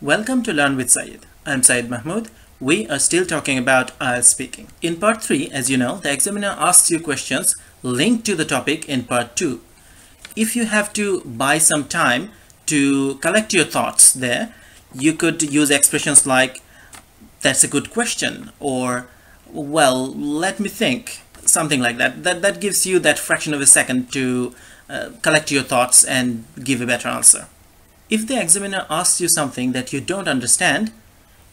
Welcome to Learn with Syed. I'm Syed Mahmood. We are still talking about IELTS speaking. In part 3, as you know, the examiner asks you questions linked to the topic in part 2. If you have to buy some time to collect your thoughts there, you could use expressions like, that's a good question, or, well, let me think, something like that. That gives you that fraction of a second to collect your thoughts and give a better answer. If the examiner asks you something that you don't understand,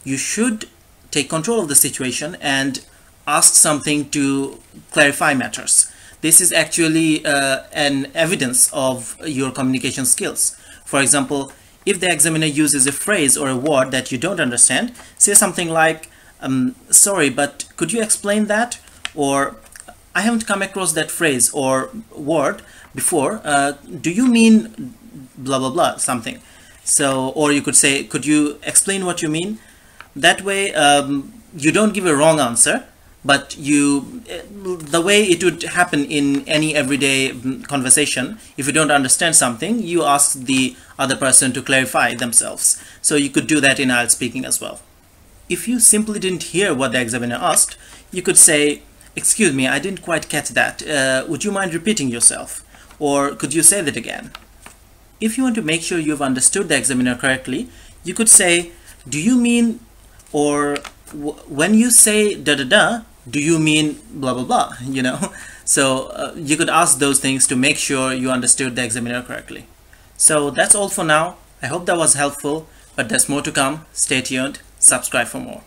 you should take control of the situation and ask something to clarify matters. This is actually an evidence of your communication skills. For example, if the examiner uses a phrase or a word that you don't understand, say something like, sorry, but could you explain that? Or, I haven't come across that phrase or word before. Do you mean blah blah blah, something? So, or you could say, could you explain what you mean? That way you don't give a wrong answer, but the way it would happen in any everyday conversation, if you don't understand something, you ask the other person to clarify themselves. So you could do that in IELTS speaking as well. If you simply didn't hear what the examiner asked, you could say, excuse me, I didn't quite catch that. Would you mind repeating yourself? Or could you say that again? If you want to make sure you've understood the examiner correctly, you could say, do you mean, or when you say da da da, do you mean blah blah blah, you know? So you could ask those things to make sure you understood the examiner correctly. So that's all for now. I hope that was helpful, but there's more to come. Stay tuned, subscribe for more.